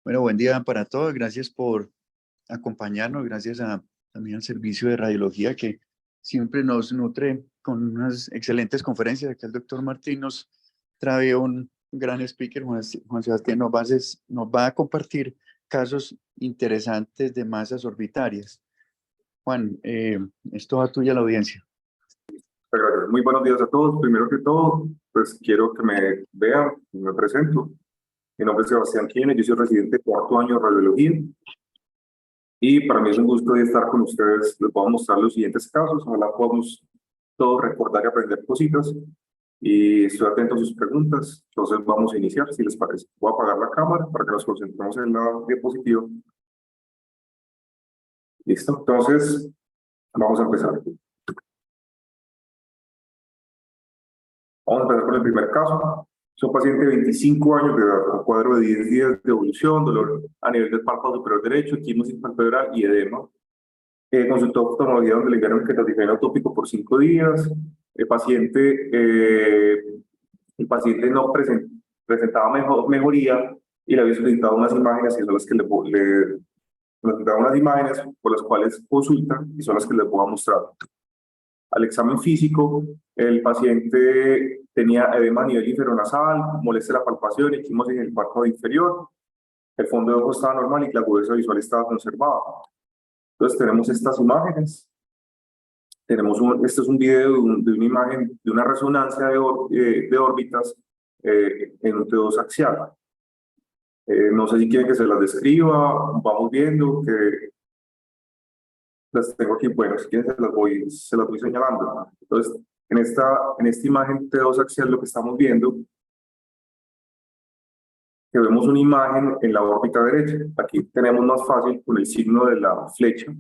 Bueno, buen día para todos. Gracias por acompañarnos. Gracias también al servicio de radiología que siempre nos nutre con unas excelentes conferencias. Aquí el doctor Martín nos trae un gran speaker, Juan Sebastián, nos va a compartir casos interesantes de masas orbitarias. Juan, es toda tuya la audiencia. Gracias. Muy buenos días a todos. Primero que todo, pues quiero que me vean, me presento. Mi nombre es Sebastián Quiñones, yo soy residente de cuarto año de radiología y para mí es un gusto estar con ustedes. Les voy a mostrar los siguientes casos, ojalá podamos todos recordar y aprender cositas y estoy atento a sus preguntas. Entonces vamos a iniciar, si les parece. Voy a apagar la cámara para que nos concentremos en la diapositiva. Listo, entonces vamos a empezar. Vamos a empezar con el primer caso. Es un paciente de 25 años de edad, con cuadro de 10 días de evolución, dolor a nivel del párpado superior derecho, quimosis palpebral y edema. Consultó oftalmología donde le dieron ketoticano tópico por 5 días. El paciente no presentaba mejoría y le había solicitado unas imágenes, que son las que le solicitaba unas imágenes por las cuales consulta y son las que les voy a mostrar. Al examen físico, el paciente tenía edema a nivel inferonasal, molestia de la palpación y quimosis en el párpado inferior. El fondo de ojo estaba normal y la agudeza visual estaba conservada. Entonces tenemos estas imágenes. Este es un video de una imagen de una resonancia de órbitas en un T2 axial. No sé si quieren que se las describa, vamos viendo que las tengo aquí. Bueno, si quieren se las voy señalando. Entonces, en esta imagen T2 axial lo que estamos viendo, que vemos una imagen en la órbita derecha. Aquí tenemos más fácil con el signo de la flecha,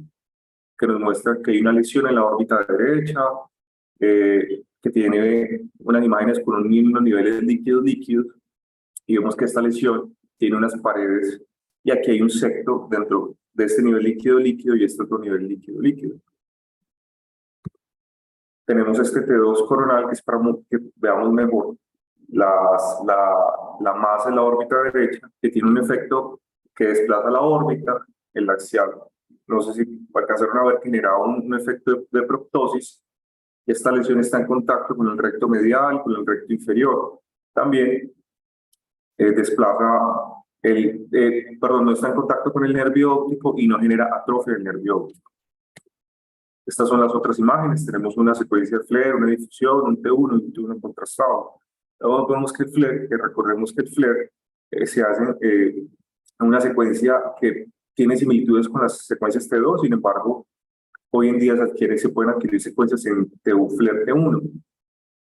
que nos muestra que hay una lesión en la órbita derecha, que tiene unas imágenes con unos niveles líquidos, y vemos que esta lesión tiene unas paredes, y aquí hay un septo dentro de este nivel líquido y este otro nivel líquido. Tenemos este T2 coronal, que es para que veamos mejor la masa en la órbita derecha, que tiene un efecto que desplaza la órbita, el axial. No sé si alcanzaron a ver que generaba un efecto de proptosis. Esta lesión está en contacto con el recto medial, con el recto inferior. También desplaza no está en contacto con el nervio óptico y no genera atrofia del nervio óptico. Estas son las otras imágenes. Tenemos una secuencia de FLAIR, una difusión, un T1 y un T1 contrastado. Luego vemos que recordemos que el FLAIR se hace en una secuencia que tiene similitudes con las secuencias T2, sin embargo, hoy en día se pueden adquirir secuencias en FLAIR T1.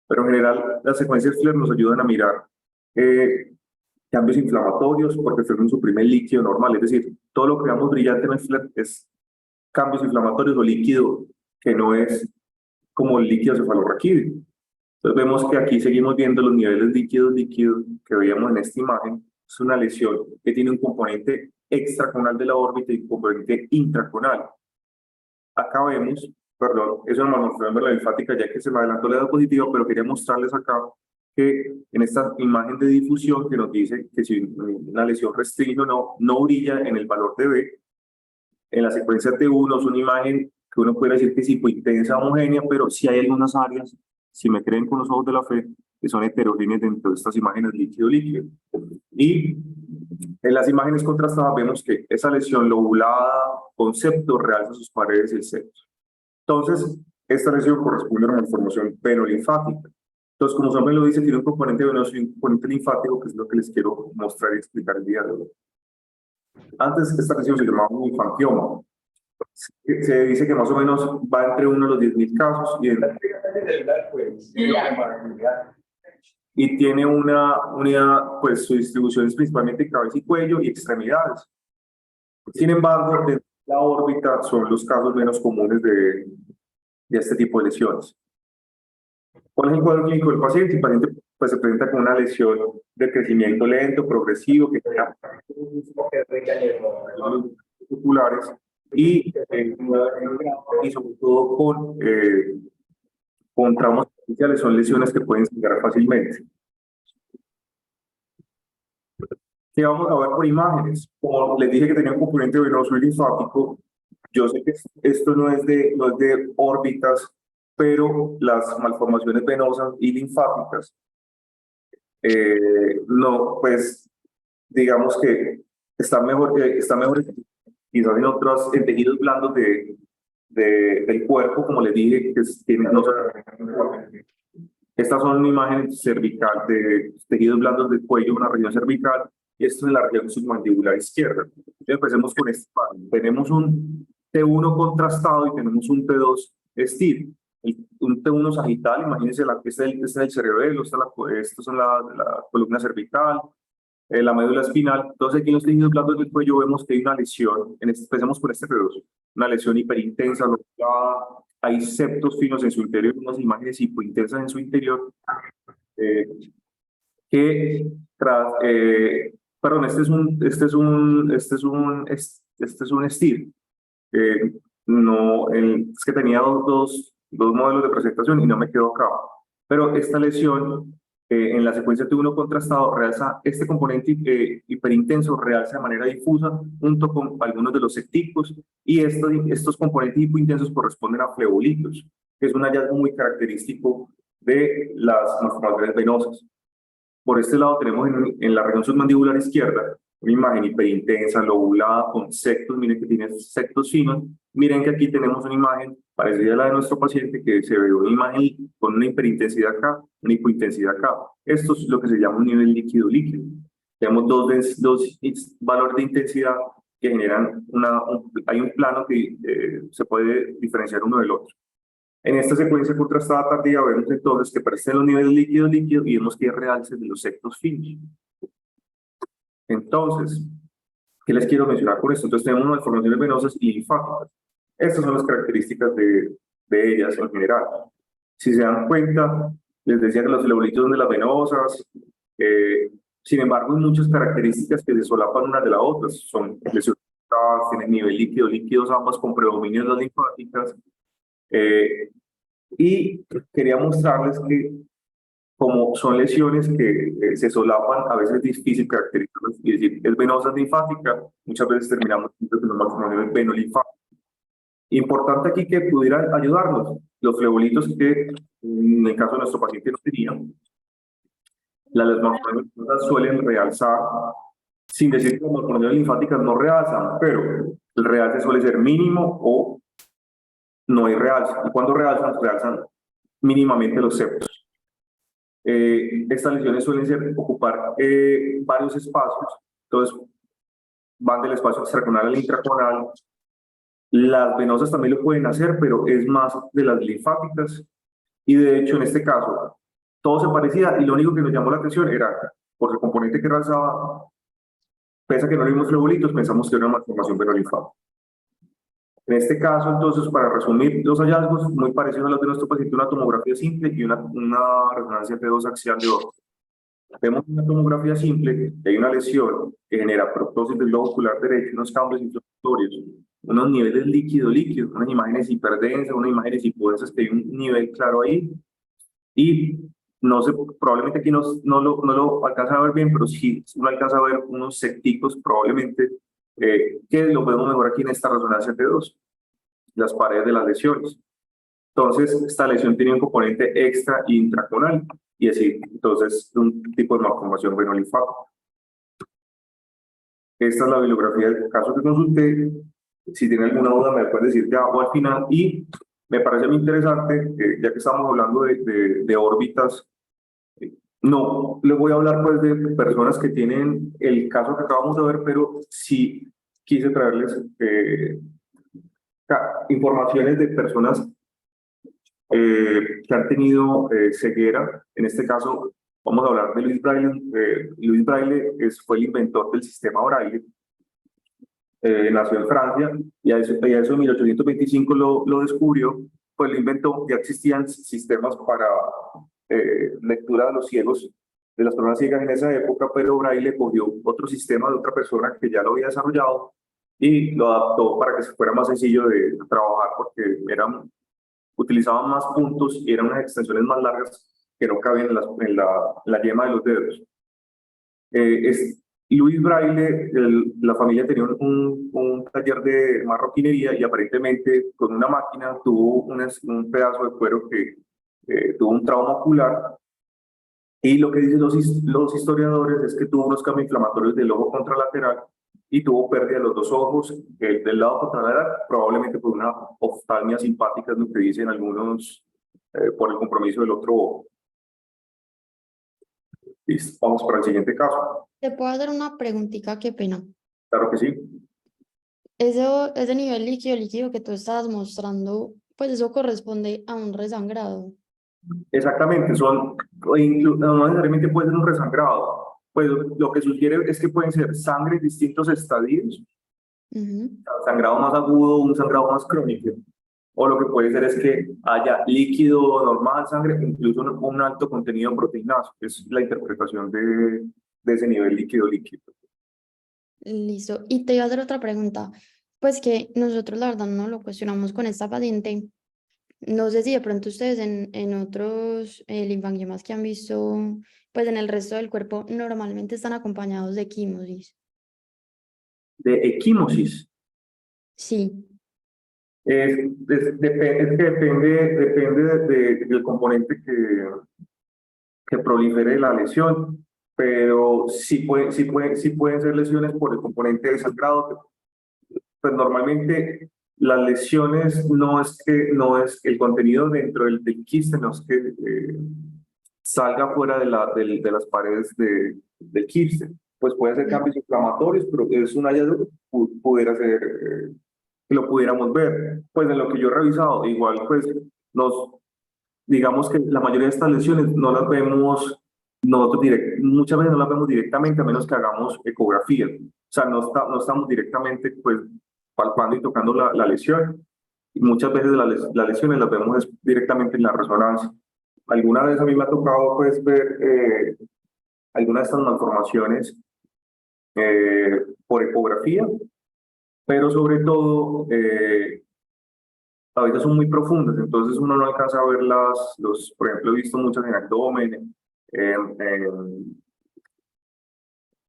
Pero en general, las secuencias FLAIR nos ayudan a mirar cambios inflamatorios porque FLAIR suprime el líquido normal, es decir, todo lo que veamos brillante en el FLAIR es cambios inflamatorios o líquido que no es como el líquido cefalorraquídeo. Entonces vemos que aquí seguimos viendo los niveles líquidos que veíamos en esta imagen. Es una lesión que tiene un componente extraconal de la órbita y un componente intraconal. Acá vemos, perdón, es una malformación de la linfática ya que se me adelantó la diapositiva, pero quería mostrarles acá que en esta imagen de difusión que nos dice que si una lesión restringe o no brilla en el valor de B. En la secuencia T1 es una imagen que uno puede decir que es hipointensa, homogénea, pero sí hay algunas áreas, si me creen con los ojos de la fe, que son heterogéneas dentro de estas imágenes líquido. Y en las imágenes contrastadas vemos que esa lesión lobulada, concepto, realza sus paredes y el septo. Entonces, esta lesión corresponde a una malformación venolinfática. Entonces, como su nombre lo dice, tiene un componente venoso y un componente linfático, que es lo que les quiero mostrar y explicar el día de hoy. Antes, esta lesión se llamaba un infantioma. Se dice que más o menos va entre 1 a los 10.000 casos y tiene una unidad, pues su distribución es principalmente cabeza y cuello y extremidades. Sin embargo, de la órbita son los casos menos comunes de este tipo de lesiones. ¿Cuál es el cuadro clínico del paciente? El paciente pues, se presenta con una lesión de crecimiento lento, progresivo, que crea oculares y sobre todo con traumas superficiales, son lesiones que pueden sangrar fácilmente. ¿Qué vamos a ver por imágenes? Como les dije que tenía un componente venoso y linfático, yo sé que esto no es de órbitas, pero las malformaciones venosas y linfáticas, no, pues digamos que está mejor quizás en tejidos blandos del cuerpo, como les dije, tienen, no, estas son imágenes cervical de tejidos blandos del cuello, una región cervical, y esto es la región submandibular izquierda. Entonces, empecemos con este panel. Tenemos un T1 contrastado y tenemos un T2 STIR. Un T1 sagital, imagínense, este es el cerebelo, estos son la columna cervical, la médula espinal. Entonces, aquí en los tejidos blandos del cuello vemos que hay una lesión, empecemos con este T2, una lesión hiperintensa, localizada. Hay septos finos en su interior, unas imágenes hipointensas en su interior, eh, que tras, perdón, este es un STIR. No, es que tenía dos modelos de presentación y no me quedó acá. Pero esta lesión, en la secuencia T1 contrastado, realza este componente hiperintenso, realza de manera difusa junto con algunos de los septicos, y estos componentes hipointensos corresponden a flebolitos, que es un hallazgo muy característico de las malformaciones venosas. Por este lado tenemos en la región submandibular izquierda una imagen hiperintensa, lobulada, con septos, miren que tiene septos finos. Miren que aquí tenemos una imagen parecida a la de nuestro paciente, que se ve una imagen con una hiperintensidad acá, una hipointensidad acá. Esto es lo que se llama un nivel líquido-líquido. Tenemos dos valores de intensidad que generan hay un plano que se puede diferenciar uno del otro. En esta secuencia contrastada tardía vemos entonces que aparecen los niveles líquido-líquido y vemos que hay realces de los septos finos. Entonces, ¿qué les quiero mencionar con esto? Entonces tenemos malformaciones venosas y linfáticas. Estas son las características de ellas en general. Si se dan cuenta, les decía que los flebolitos son de las venosas. Sin embargo, hay muchas características que se solapan unas de las otras. Son lesiones, tienen nivel líquidos ambas con predominio de las linfáticas. Y quería mostrarles que, como son lesiones que se solapan, a veces es difícil caracterizarlas y decir es venosa linfática, muchas veces terminamos con una malformación venolinfática. Importante aquí que pudieran ayudarnos los flebolitos que en el caso de nuestro paciente no tenían. Las malformaciones suelen realzar, sin decir que las malformaciones linfáticas no realzan, pero el realce suele ser mínimo o no hay realce. Y cuando realzan mínimamente los septos. Estas lesiones suelen ocupar varios espacios, entonces van del espacio extraconal al intraconal. Las venosas también lo pueden hacer, pero es más de las linfáticas, y de hecho en este caso todo se parecía, y lo único que nos llamó la atención era, por el componente que realzaba, pese a que no vimos flebolitos, pensamos que era una malformación venolinfática. En este caso, entonces, para resumir los hallazgos, muy parecidos a los de nuestro paciente, una tomografía simple y una resonancia T2 axial de oro. Vemos una tomografía simple, que hay una lesión que genera proptosis del globo ocular derecho, unos cambios inflamatorios, unos niveles líquido-líquido, unas imágenes hiperdensas, unas imágenes hipodensas, que hay un nivel claro ahí, y no sé, probablemente aquí no lo alcanza a ver bien, pero sí uno alcanza a ver unos septicos probablemente, que lo podemos mejor aquí en esta resonancia T2, las paredes de las lesiones. Entonces, esta lesión tenía un componente extra intraconal, y así, entonces, un tipo de malformación venolinfática. Esta es la bibliografía del caso que consulté. Si tienen alguna duda, me pueden decir ya o al final. Y me parece muy interesante, ya que estamos hablando de órbitas, no les voy a hablar pues de personas que tienen el caso que acabamos de ver, pero sí quise traerles informaciones de personas que han tenido ceguera. En este caso, vamos a hablar de Louis Braille. Louis Braille fue el inventor del sistema Braille. Nació en Francia y a eso en 1825 lo descubrió, pues lo inventó. Ya existían sistemas para lectura de los ciegos, de las personas ciegas en esa época, pero Braille cogió otro sistema de otra persona que ya lo había desarrollado y lo adaptó para que fuera más sencillo de trabajar, porque utilizaban más puntos y eran unas extensiones más largas que no cabían en la yema de los dedos. Luis Braille, la familia tenía un taller de marroquinería y aparentemente con una máquina tuvo un pedazo de cuero que tuvo un trauma ocular. Y lo que dicen los historiadores es que tuvo unos cambios inflamatorios del ojo contralateral y tuvo pérdida de los dos ojos del lado contralateral, probablemente por una oftalmia simpática, es lo que dicen algunos, por el compromiso del otro ojo. Listo, vamos para el siguiente caso. ¿Te puedo hacer una preguntita? Qué pena. Claro que sí. Ese nivel líquido que tú estabas mostrando, pues eso corresponde a un resangrado. Exactamente, no necesariamente puede ser un resangrado. Pues lo que sugiere es que pueden ser sangre en distintos estadios, Ujú. sangrado más agudo, un sangrado más crónico. O lo que puede ser es que haya líquido normal, sangre, incluso un alto contenido proteínazo, que es la interpretación de ese nivel líquido. Listo. Y te iba a hacer otra pregunta. Pues que nosotros la verdad no lo cuestionamos con esta paciente. No sé si de pronto ustedes en otros linfangiomas que han visto, pues en el resto del cuerpo, normalmente están acompañados de quimosis. De equimosis. Sí. Es que depende del componente que prolifere la lesión, pero sí pueden ser lesiones por el componente de sangrado. Pues normalmente las lesiones no es el contenido dentro del quiste, no es que salga fuera de las paredes del quiste. Pues pueden ser cambios inflamatorios, pero es un hallazgo que pudiera ser, que lo pudiéramos ver. Pues en lo que yo he revisado, igual pues digamos que la mayoría de estas lesiones no las vemos muchas veces no las vemos directamente a menos que hagamos ecografía. O sea, no estamos directamente pues palpando y tocando la lesión. Y muchas veces las lesiones las vemos directamente en la resonancia. Alguna vez a mí me ha tocado pues ver algunas de estas malformaciones por ecografía, pero sobre todo a veces son muy profundas, entonces uno no alcanza a ver por ejemplo, he visto muchas en abdomen,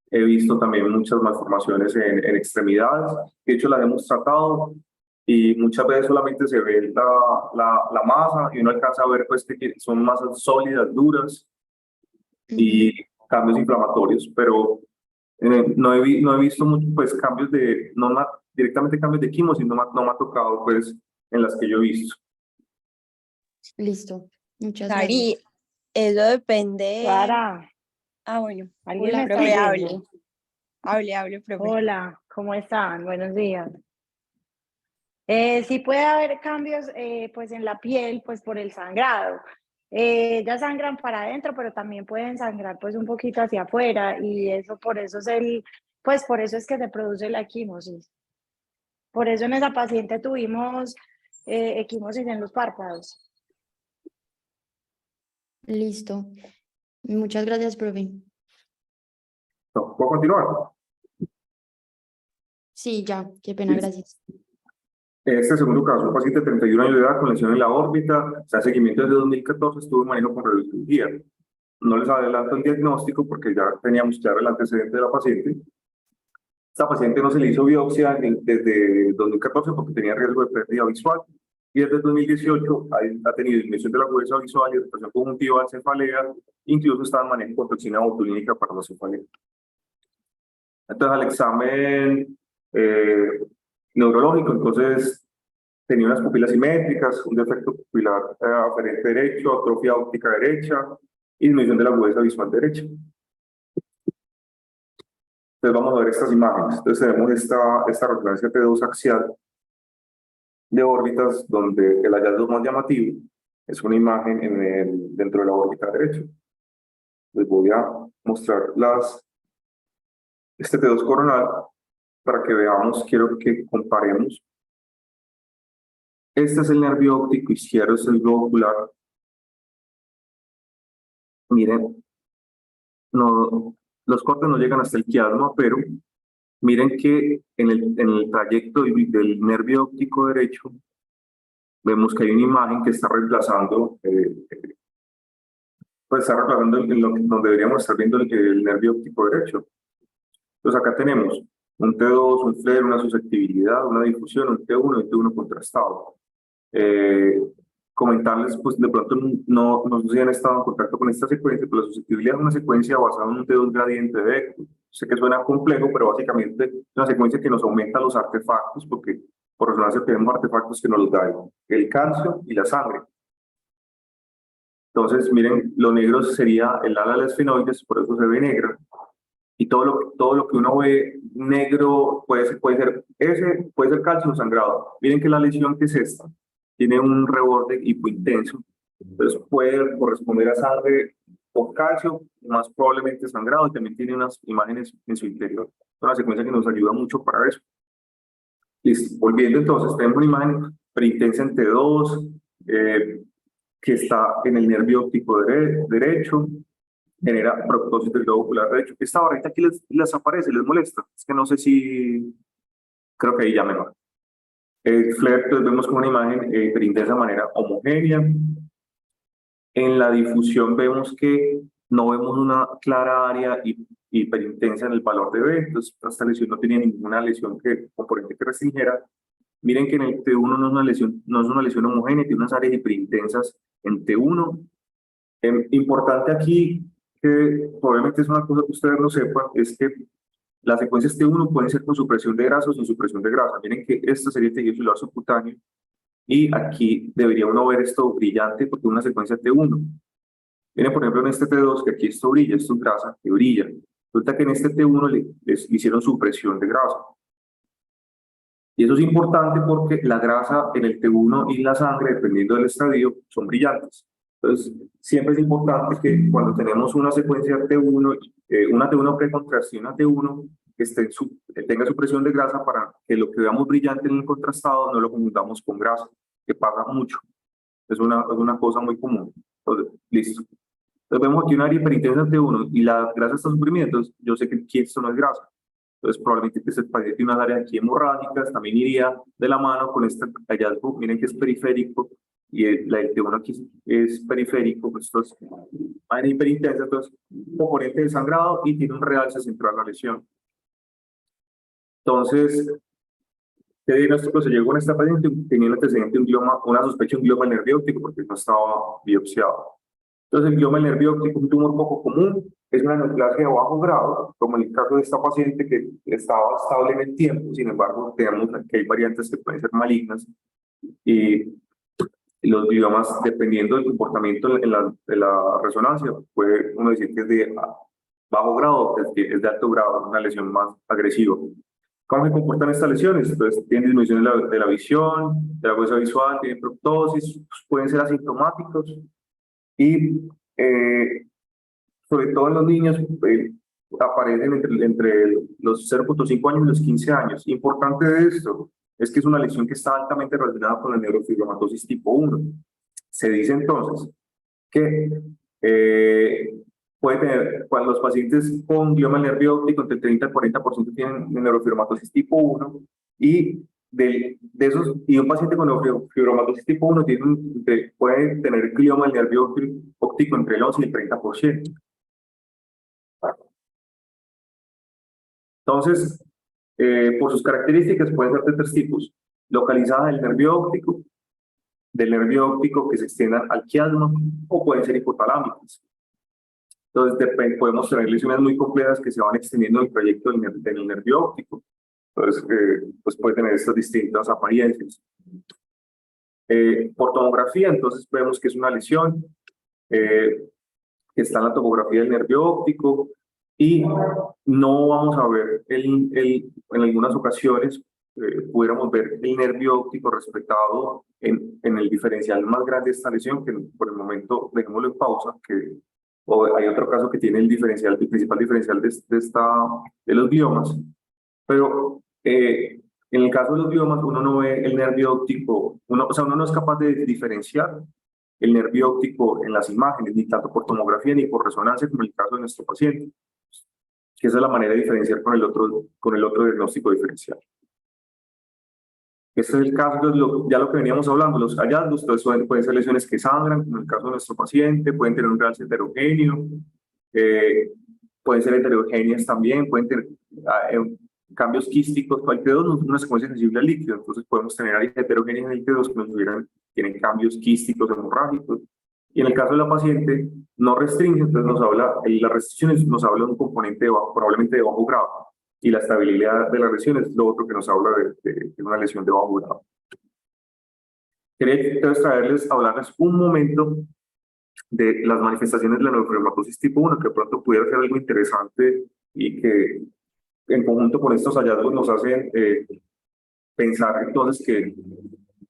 he visto también muchas malformaciones en extremidades, de hecho las hemos tratado y muchas veces solamente se ve la masa y uno alcanza a ver pues que son masas sólidas, duras y cambios inflamatorios, pero no he visto mucho, pues cambios directamente cambios de quimio, sino no me ha tocado pues en las que yo he visto. Listo. Muchas Cari, gracias. eso depende. Clara, Ah, bueno. ¿alguien Hola, me está profe, oyendo? hable, profe. Hola, ¿cómo están? Buenos días. Sí puede haber cambios pues en la piel, pues por el sangrado. Ya sangran para adentro, pero también pueden sangrar pues un poquito hacia afuera y eso por eso por eso es que se produce la equimosis. Por eso en esa paciente tuvimos equimosis en los párpados. Listo. Muchas gracias, profe. ¿Puedo continuar? Sí, ya. Qué pena, gracias. Este segundo caso, un paciente de 31 años de edad con lesión en la órbita, se hace seguimiento desde 2014, estuvo en manejo con radiología. No les adelanto el diagnóstico porque ya teníamos claro el antecedente de la paciente. Esta paciente no se le hizo biopsia desde 2014 porque tenía riesgo de pérdida visual y desde 2018 ha tenido disminución de la agudeza visual, irritación conjuntiva, cefalea, incluso estaba en manejo con toxina botulínica para la cefalea. Entonces, al examen neurológico, entonces tenía unas pupilas simétricas, un defecto pupilar aferente derecho, atrofia óptica derecha y disminución de la agudeza visual derecha. Entonces vamos a ver estas imágenes. Entonces tenemos esta resonancia T2 axial de órbitas donde el hallazgo más llamativo es una imagen dentro de la órbita derecha. Les voy a mostrar este T2 coronal para que veamos, quiero que comparemos. Este es el nervio óptico izquierdo, es el globo ocular. Miren, los cortes no llegan hasta el quiasma, pero miren que en el trayecto del nervio óptico derecho vemos que hay una imagen que está reemplazando, pues está reemplazando donde deberíamos estar viendo el nervio óptico derecho. Entonces acá tenemos un T2, un flare, una susceptibilidad, una difusión, un T1 y un T1 contrastado. Comentarles, pues de pronto no sé si han estado en contacto con esta secuencia, pero la susceptibilidad es una secuencia basada en un T2 gradiente de vector. Sé que suena complejo, pero básicamente es una secuencia que nos aumenta los artefactos, porque por resonancia tenemos artefactos que nos los dan el calcio y la sangre. Entonces, miren, lo negro sería el ala de las esfenoides, por eso se ve negra. Y todo lo que uno ve negro puede ser calcio o sangrado. Miren que la lesión que es esta tiene un reborde hipointenso, entonces puede corresponder a sangre o calcio, más probablemente sangrado, y también tiene unas imágenes en su interior. Es una secuencia que nos ayuda mucho para eso. Listo, volviendo entonces, tenemos una imagen preintensa en T2, que está en el nervio óptico derecho, genera proptosis del globo ocular derecho. Esta barrita aquí les aparece, les molesta. Es que no sé si, creo que ahí ya mejor. El flare, entonces vemos como una imagen preintensa de manera homogénea. En la difusión vemos que no vemos una clara área hiperintensa en el valor de B, entonces esta lesión no tenía ninguna lesión componente que restringiera. Miren que en el T1 no es una lesión homogénea, tiene unas áreas hiperintensas en T1. Importante aquí, que probablemente es una cosa que ustedes no sepan, es que las secuencias T1 pueden ser con supresión de grasa o sin supresión de grasa. Miren que esta sería el tejido celular subcutáneo, y aquí debería uno ver esto brillante porque es una secuencia T1. Miren, por ejemplo, en este T2, que aquí esto brilla, esto es grasa que brilla. Resulta que en este T1 les hicieron supresión de grasa. Y eso es importante porque la grasa en el T1 y la sangre, dependiendo del estadio, son brillantes. Entonces, siempre es importante que cuando tenemos una secuencia T1, una T1 precontraste y una T1, que tenga supresión de grasa para que lo que veamos brillante en el contrastado no lo confundamos con grasa, que pasa mucho. Es una cosa muy común. Entonces, listo. Entonces vemos aquí una área hiperintensa en T1 y la grasa está suprimida, entonces yo sé que aquí esto no es grasa. Entonces probablemente este paciente tiene unas áreas aquí hemorrágicas, también iría de la mano con este hallazgo. Miren que es periférico y el T1 aquí es periférico, pues esto es área hiperintensa, entonces componente de sangrado y tiene un realce central a la lesión. Entonces, ¿qué diagnóstico se llegó con esta paciente? Tenía un antecedente de un glioma, una sospecha de un glioma del nervio óptico porque no estaba biopsiado. Entonces, el glioma del nervio óptico es un tumor poco común, es una neoplasia de bajo grado, como en el caso de esta paciente que estaba estable en el tiempo. Sin embargo, tenemos que hay variantes que pueden ser malignas, y los gliomas, dependiendo del comportamiento de la resonancia, puede uno decir que es de bajo grado, que es de alto grado, una lesión más agresiva. ¿Cómo se comportan estas lesiones? Entonces, tienen disminución de la visión, de la huesa visual, tienen proptosis, pueden ser asintomáticos, y sobre todo en los niños aparecen entre los 0.5 años y los 15 años. Importante de esto es que es una lesión que está altamente relacionada con la neurofibromatosis tipo 1. Se dice entonces que puede tener, cuando los pacientes con glioma del nervio óptico, entre el 30 y el 40% tienen neurofibromatosis tipo 1, y de esos, y un paciente con neurofibromatosis tipo 1 puede tener glioma del nervio óptico entre el 11 y el 30%. Entonces, por sus características pueden ser de tres tipos: localizada del nervio óptico que se extiendan al quiasma, o pueden ser hipotalámicas. Entonces, podemos tener lesiones muy complejas que se van extendiendo en el trayecto del nervio óptico. Entonces, pues puede tener estas distintas apariencias. Por tomografía, entonces vemos que es una lesión que está en la tomografía del nervio óptico, y no vamos a ver en algunas ocasiones pudiéramos ver el nervio óptico respetado en el diferencial más grande de esta lesión, que por el momento dejémoslo en pausa, o hay otro caso que tiene el principal diferencial de los gliomas, pero en el caso de los gliomas uno no ve el nervio óptico, uno no es capaz de diferenciar el nervio óptico en las imágenes, ni tanto por tomografía ni por resonancia, como en el caso de nuestro paciente, que esa es la manera de diferenciar con el otro diagnóstico diferencial. Este es el caso, ya lo que veníamos hablando, los hallazgos. Entonces pueden ser lesiones que sangran, como en el caso de nuestro paciente, pueden tener un realce heterogéneo, pueden ser heterogéneas también, pueden tener cambios quísticos. El T2 no es una secuencia sensible al líquido, entonces podemos tener áreas heterogéneas en el T2 que tienen cambios quísticos hemorrágicos. Y en el caso de la paciente no restringe, entonces las restricciones nos habla de un componente probablemente de bajo grado, y la estabilidad de la lesión es lo otro que nos habla de una lesión de bajo grado. Quería entonces hablarles un momento de las manifestaciones de la neurofibromatosis tipo 1, que de pronto pudiera ser algo interesante y que en conjunto con estos hallazgos nos hacen pensar entonces que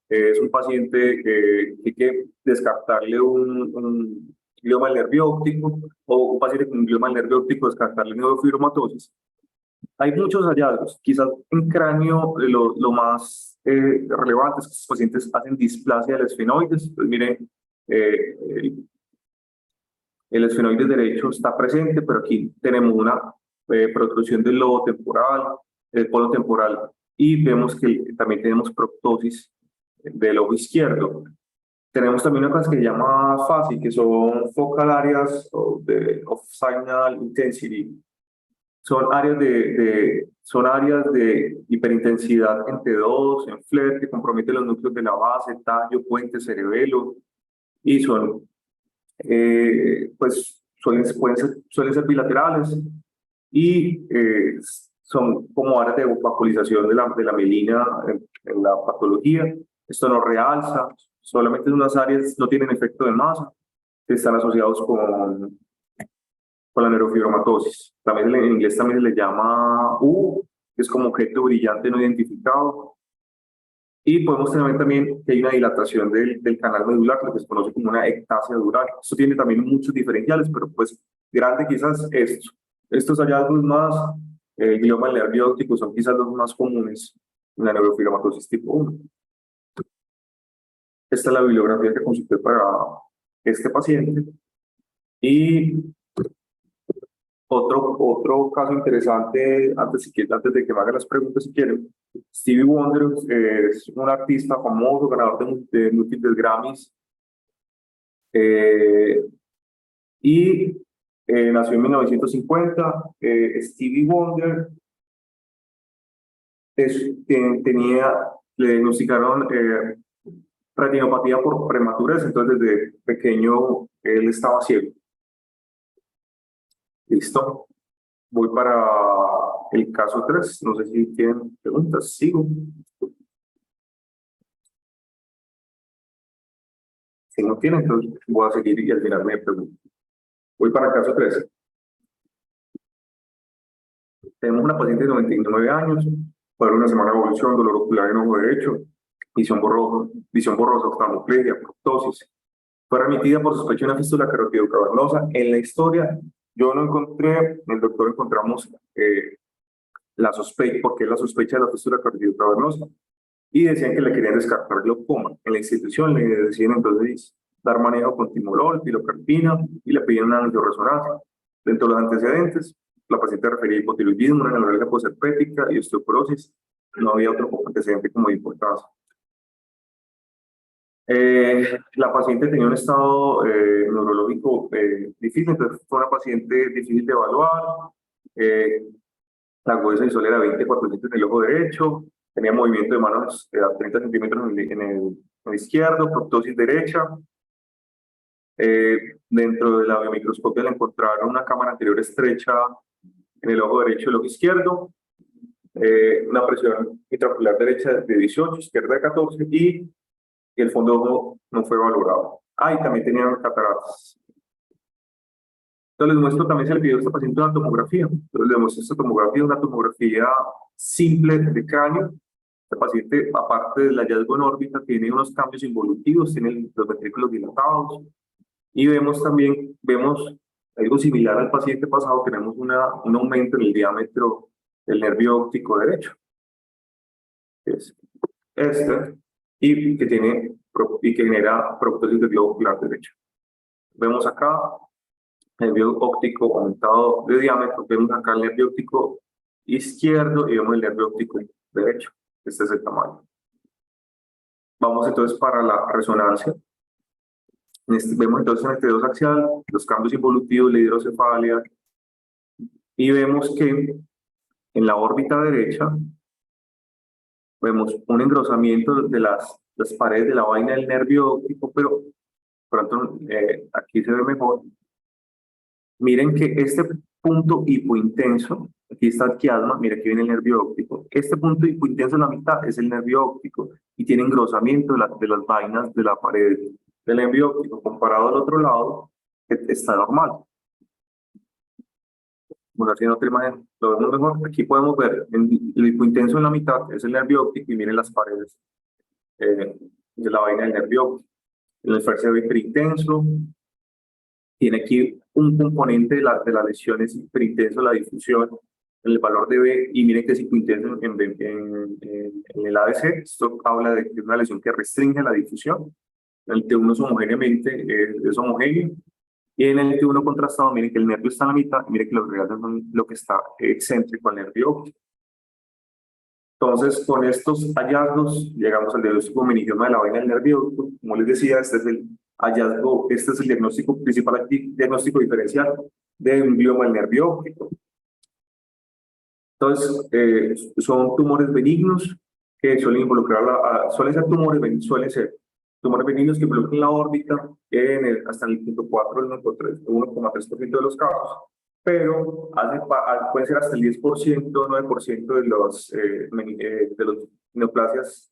es un paciente que hay que descartarle un glioma del nervio óptico, o un paciente con un glioma del nervio óptico descartarle neurofibromatosis. Hay muchos hallazgos, quizás en cráneo lo más relevante es que estos pacientes hacen displasia del esfenoides. Pues miren, el esfenoide derecho está presente, pero aquí tenemos una protrusión del lobo temporal, el polo temporal, y vemos que también tenemos proptosis del ojo izquierdo. Tenemos también una cosa que se llama FASI, que son Focal Areas of Signal Intensity. Son áreas de hiperintensidad en T2, en FLER, que comprometen los núcleos de la base, tallo, puente, cerebelo, y son pues suelen ser bilaterales, y son como áreas de opaculización de la mielina en la patología. Esto no realza, solamente unas áreas no tienen efecto de masa, que están asociados con la neurofibromatosis. También en inglés también se le llama U, que es como objeto brillante no identificado. Y podemos tener también que hay una dilatación del canal medular, lo que se conoce como una ectasia dural. Esto tiene también muchos diferenciales, pero pues grande quizás esto. Estos hallazgos más, el glioma del nervio óptico, son quizás los más comunes en la neurofibromatosis tipo 1. Esta es la bibliografía que consulté para este paciente. Y otro caso interesante, antes de que me hagan las preguntas si quieren, Stevie Wonder es un artista famoso, ganador de múltiples Grammys, y nació en 1950. Stevie Wonder le diagnosticaron retinopatía por prematurez, entonces desde pequeño él estaba ciego. Listo. Voy para el caso 3. No sé si tienen preguntas. Sigo. Si no tienen, entonces voy a seguir y al final me pregunto. Voy para el caso 3. Tenemos una paciente de 99 años, por una semana de evolución, dolor ocular en ojo derecho, visión borrosa, oftalmoplegia, proptosis. Fue remitida por sospecha de una fístula carotidocavernosa. En la historia, yo no encontré, en el doctor encontramos la sospecha, porque es la sospecha de la fístula carotidocavernosa, y decían que le querían descartar glaucoma. En la institución le decían entonces dar manejo con timolol, pilocarpina, y le pedían una angioresonancia. Dentro de los antecedentes, la paciente refería hipotiroidismo, una neuralgia posherpética y osteoporosis. No había otro antecedente como de importancia. La paciente tenía un estado neurológico difícil, entonces fue una paciente difícil de evaluar. La agudeza visual era 20/400 en el ojo derecho, tenía movimiento de manos a 30 centímetros en el izquierdo, proptosis derecha. Dentro de la biomicroscopia le encontraron una cámara anterior estrecha en el ojo derecho y el ojo izquierdo, una presión intraocular derecha de 18, izquierda de 14, y el fondo de ojo no fue valorado. Y también tenían cataratas. Entonces les muestro, también se le pidió a esta paciente una tomografía. Entonces les muestro esta tomografía, una tomografía simple de cráneo. Esta paciente, aparte del hallazgo en órbita, tiene unos cambios involutivos, tiene los ventrículos dilatados. Y vemos algo similar al paciente pasado, tenemos un aumento en el diámetro del nervio óptico derecho. Es este, y que genera proptosis del globo ocular derecho. Vemos acá el nervio óptico aumentado de diámetro, vemos acá el nervio óptico izquierdo y vemos el nervio óptico derecho. Este es el tamaño. Vamos entonces para la resonancia. Vemos entonces en el T2 axial los cambios involutivos, la hidrocefalia, y vemos que en la órbita derecha vemos un engrosamiento de las paredes de la vaina del nervio óptico, pero pronto aquí se ve mejor. Miren que este punto hipointenso, aquí está el quiasma, mira aquí viene el nervio óptico. Este punto hipointenso en la mitad es el nervio óptico y tiene engrosamiento de las vainas de la pared del nervio óptico, comparado al otro lado, que está normal. Bueno, haciendo otra imagen, lo vemos mejor. Aquí podemos ver el hipointenso en la mitad, es el nervio óptico, y miren las paredes de la vaina del nervio óptico. El esfuerzo se ve hiperintenso. Tiene aquí un componente de la lesión es hiperintenso, la difusión, el valor de B, y miren que es hipointenso en el ADC. Esto habla de que es una lesión que restringe la difusión. El T1 es homogéneamente es homogéneo. Y en el T1 contrastado, miren que el nervio está en la mitad, y miren que los reales son lo que está excéntrico al nervio óptico. Entonces, con estos hallazgos, llegamos al diagnóstico meningioma de la vaina del nervio óptico. Como les decía, este es el hallazgo, este es el diagnóstico principal aquí, diagnóstico diferencial de un glioma del nervio óptico. Entonces, son tumores benignos que suelen involucrar, suelen ser tumores benignos que involucran la órbita hasta el 1.3% de los casos, pero puede ser hasta el 10%, 9% de los neoplasias,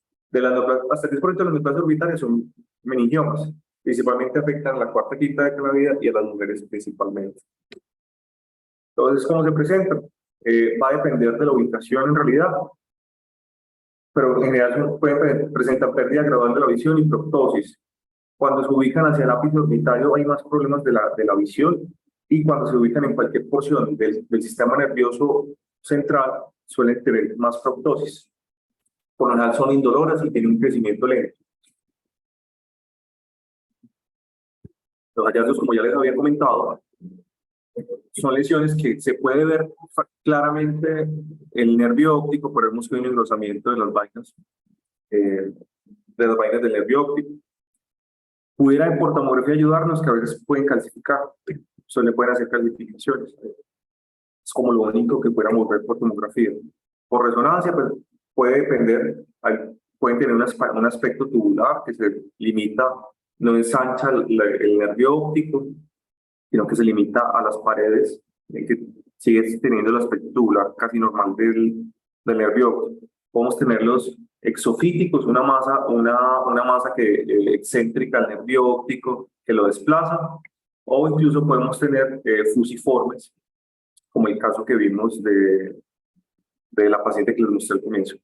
hasta el 10% de las neoplasias orbitales son meningiomas. Principalmente afectan a la cuarta quinta de claridad y a las mujeres principalmente. Entonces, ¿cómo se presentan? Va a depender de la ubicación en realidad, pero en general pueden presentar pérdida gradual de la visión y proptosis. Cuando se ubican hacia el ápice orbitario hay más problemas de la visión, y cuando se ubican en cualquier porción del sistema nervioso central suelen tener más proptosis. Por lo general son indoloras y tienen un crecimiento lento. Los hallazgos, como ya les había comentado, son lesiones que se puede ver claramente el nervio óptico, pero vemos que hay un engrosamiento de las vainas del nervio óptico. Pudiera en portamografía ayudarnos, que a veces pueden calcificar, solo le pueden hacer calcificaciones. Es como lo único que pudiéramos ver por tomografía. Por resonancia, pues puede depender, pueden tener un aspecto tubular que se limita, no ensancha el nervio óptico, sino que se limita a las paredes, que sigue teniendo el aspecto tubular casi normal del nervio óptico. Podemos tenerlos exofíticos, una masa excéntrica al nervio óptico que lo desplaza, o incluso podemos tener fusiformes, como el caso que vimos de la paciente que les mostré al comienzo.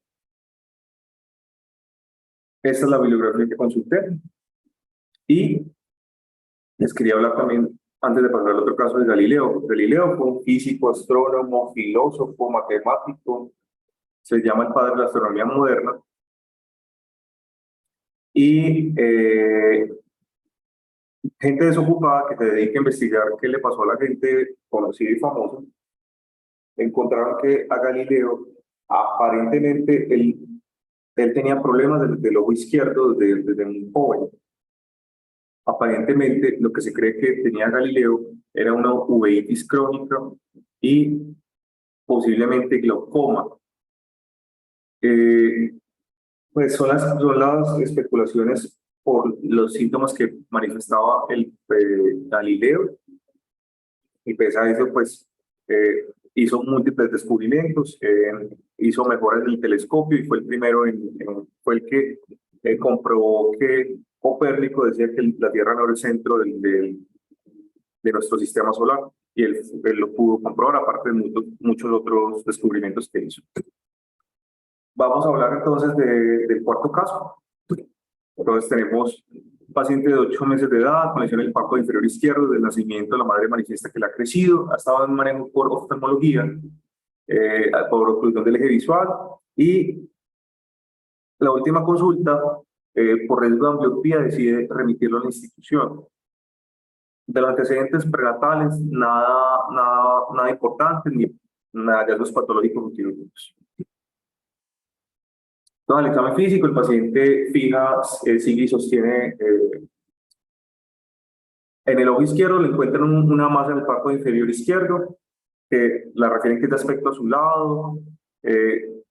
Esta es la bibliografía que consulté. Y les quería hablar también, antes de pasar al otro caso, de Galileo. Galileo fue un físico, astrónomo, filósofo, matemático, se llama el padre de la astronomía moderna. Y gente desocupada que se dedica a investigar qué le pasó a la gente conocida y famosa, encontraron que a Galileo, aparentemente, él tenía problemas del ojo izquierdo desde muy joven. Aparentemente, lo que se cree que tenía Galileo era una uveitis crónica y posiblemente glaucoma. Pues son las especulaciones por los síntomas que manifestaba el Galileo, y pese a eso, pues hizo múltiples descubrimientos, hizo mejoras del telescopio y fue el primero, fue el que comprobó que Copérnico decía que la Tierra no era el centro de nuestro sistema solar, y él lo pudo comprobar, aparte de muchos otros descubrimientos que hizo. Vamos a hablar entonces del cuarto caso. Entonces tenemos un paciente de 8 meses de edad con lesión en el párpado inferior izquierdo. Desde el nacimiento la madre manifiesta que le ha crecido, ha estado en manejo por oftalmología, por oclusión del eje visual, y la última consulta, por riesgo de ambliopía, decide remitirlo a la institución. De los antecedentes prenatales, nada importante, ni nada de hallazgos patológicos rutinarios. Entonces, el examen físico, el paciente sigue y sostiene en el ojo izquierdo, le encuentran una masa en el párpado inferior izquierdo, que la refieren que es de aspecto azulado, que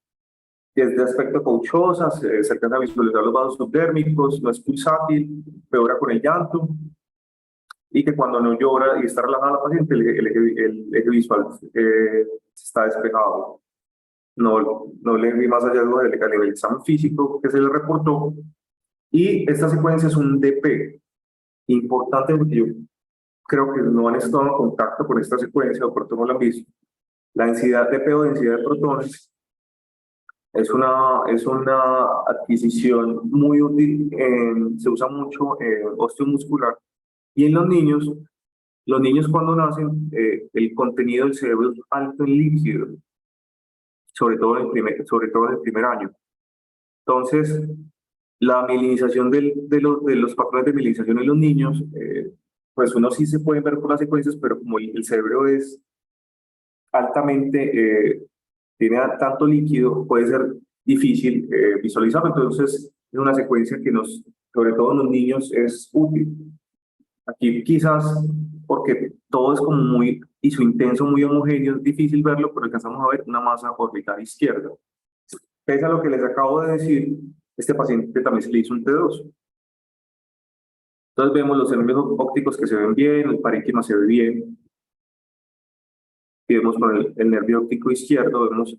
es de aspecto cauchosa, se alcanza a visualizar los vasos subdérmicos, no es pulsátil, peora con el llanto, y que cuando no llora y está relajada la paciente, el eje visual está despejado. No le vi más allá del examen físico que se le reportó. Y esta secuencia es un DP, importante porque yo creo que no han estado en contacto con esta secuencia, o pronto no la han visto. La densidad DP o densidad de protones es una adquisición muy útil, se usa mucho en osteomuscular. Y en los niños cuando nacen, el contenido del cerebro es alto en líquido, sobre todo en el primer año. Entonces, la mielinización de los patrones de mielinización en los niños, pues uno sí se puede ver por las secuencias, pero como el cerebro es altamente, tiene tanto líquido, puede ser difícil visualizarlo. Entonces, es una secuencia que sobre todo en los niños, es útil. Aquí quizás porque todo es como muy isointenso, muy homogéneo, es difícil verlo, pero alcanzamos a ver una masa orbital izquierda. Pese a lo que les acabo de decir, este paciente también se le hizo un T2. Entonces vemos los nervios ópticos que se ven bien, el parénquima se ve bien. Y vemos con el nervio óptico izquierdo, vemos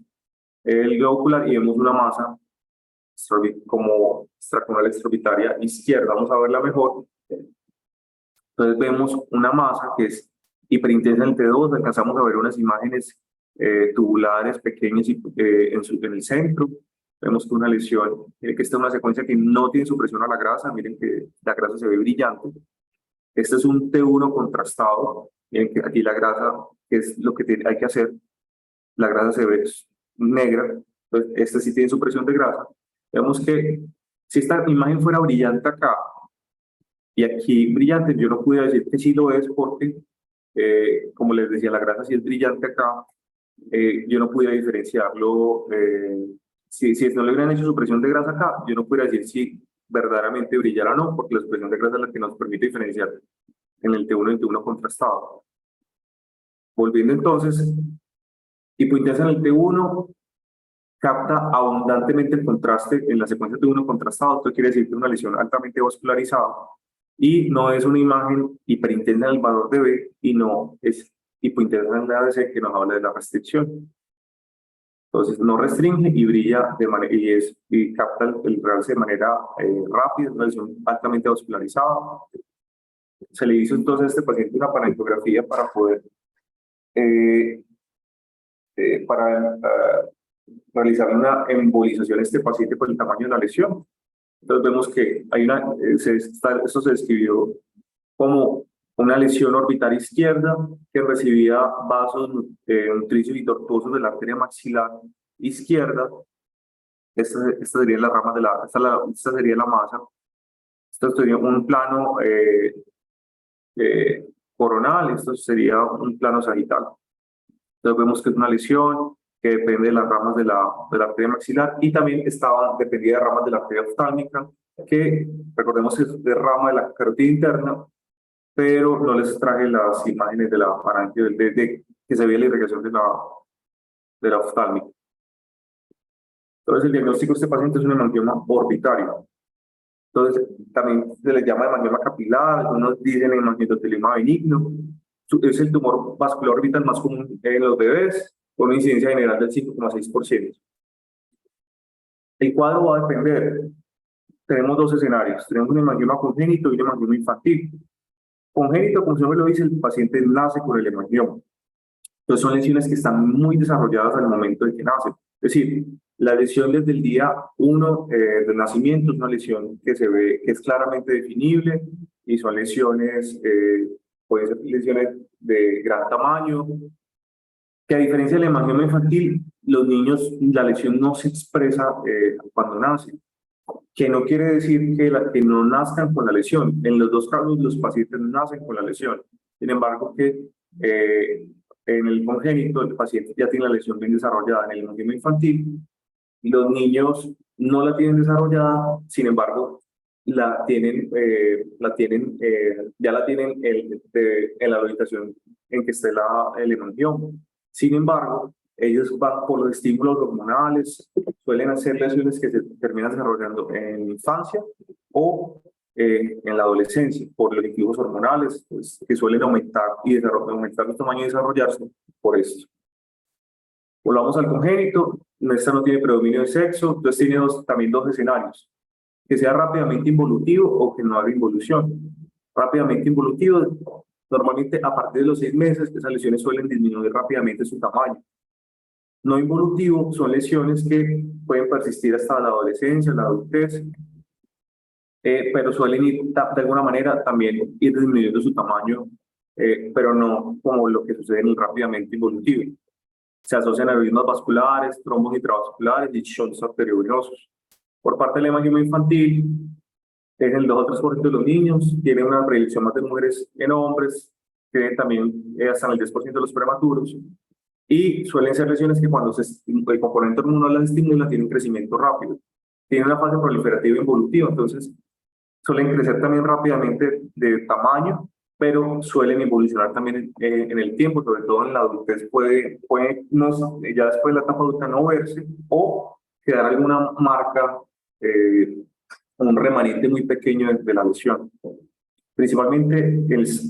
el globo ocular y vemos una masa como extracornal extraorbitaria izquierda. Vamos a verla mejor. Entonces vemos una masa que es hiperintensa en el T2, alcanzamos a ver unas imágenes tubulares pequeñas en el centro. Vemos que una lesión, miren que esta es una secuencia que no tiene supresión a la grasa, miren que la grasa se ve brillante. Este es un T1 contrastado, miren que aquí la grasa, que es lo que hay que hacer, la grasa se ve negra, entonces este sí tiene supresión de grasa. Vemos que si esta imagen fuera brillante acá, y aquí brillante, yo no pude decir que sí lo es porque, como les decía, la grasa sí es brillante acá, yo no pudiera diferenciarlo. Si no le hubieran hecho supresión de grasa acá, yo no pudiera decir si verdaderamente brillara o no, porque la supresión de grasa es la que nos permite diferenciar en el T1 y el T1 contrastado. Volviendo entonces, hipointensa en el T1, capta abundantemente el contraste en la secuencia T1 contrastado. Esto quiere decir que es una lesión altamente vascularizada y no es una imagen hiperintensa en el valor de B y no es hipointensa en el ADC, que nos habla de la restricción. Entonces no restringe y brilla y capta el realce de manera rápida, es una lesión altamente vascularizada. Se le hizo entonces a este paciente una panangiografía para poder realizar una embolización a este paciente por el tamaño de la lesión. Entonces vemos que hay esto se describió como una lesión orbital izquierda que recibía vasos nutricios y tortuosos de la arteria maxilar izquierda. Esta sería la rama esta sería la masa. Esto sería un plano coronal, esto sería un plano sagital. Entonces vemos que es una lesión que depende de las ramas de la arteria maxilar y también dependía de ramas de la arteria oftálmica, que recordemos que es de rama de la carótida interna, pero no les traje las imágenes de la faringe, que se veía la irrigación de la oftálmica. Entonces el diagnóstico de este paciente es un hemangioma orbitario. Entonces también se le llama hemangioma capilar, algunos dicen hemangiotelioma benigno. Es el tumor vascular orbital más común en los bebés, con una incidencia general del 5,6%. El cuadro va a depender. Tenemos dos escenarios. Tenemos un hemangioma congénito y un hemangioma infantil. Congénito, como se lo dice, el paciente nace con el hemangioma. Entonces son lesiones que están muy desarrolladas al momento de que nacen. Es decir, la lesión desde el día 1 del nacimiento es una lesión que se ve, que es claramente definible, y son lesiones, pueden ser lesiones de gran tamaño, que a diferencia del hemangioma infantil, los niños, la lesión no se expresa cuando nacen, que no quiere decir que no nazcan con la lesión. En los dos casos los pacientes nacen con la lesión. Sin embargo, en el congénito el paciente ya tiene la lesión bien desarrollada. En el hemangioma infantil los niños no la tienen desarrollada, sin embargo ya la tienen en la habitación en que esté el hemangioma. Sin embargo, ellos van por los estímulos hormonales, suelen hacer lesiones que se terminan desarrollando en la infancia o en la adolescencia por los influjos hormonales, pues, que suelen aumentar aumentar el tamaño y desarrollarse por esto. Volvamos al congénito. Esta no tiene predominio de sexo, entonces tiene también dos escenarios: que sea rápidamente involutivo o que no haga involución. Rápidamente involutivo, normalmente a partir de los 6 meses, esas lesiones suelen disminuir rápidamente su tamaño. No involutivo son lesiones que pueden persistir hasta la adolescencia, la adultez, pero suelen ir de alguna manera también ir disminuyendo su tamaño, pero no como lo que sucede en el rápidamente involutivo. Se asocian a aneurismas vasculares, trombos intravasculares y shunts arteriovenosos. Por parte del hemangioma infantil, es el 2 o 3% de los niños, tiene una predicción más de mujeres en hombres, que también hasta el 10% de los prematuros, y suelen ser lesiones que cuando el componente hormonal las estimula, tienen un crecimiento rápido. Tienen una fase proliferativa involutiva, entonces suelen crecer también rápidamente de tamaño, pero suelen evolucionar también en el tiempo, sobre todo en la adultez puede ya después de la etapa adulta no verse o quedar alguna marca, un remanente muy pequeño de la lesión. Principalmente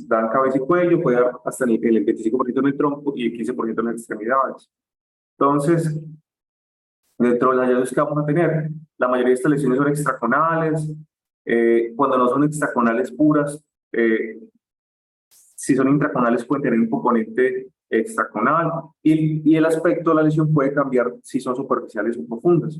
dan cabeza y cuello, puede dar hasta el 25% en el tronco y el 15% en las extremidades. Entonces, dentro de los hallazgos que vamos a tener, la mayoría de estas lesiones son extraconales. Cuando no son extraconales puras, si son intraconales pueden tener un componente extraconal y el aspecto de la lesión puede cambiar si son superficiales o profundas.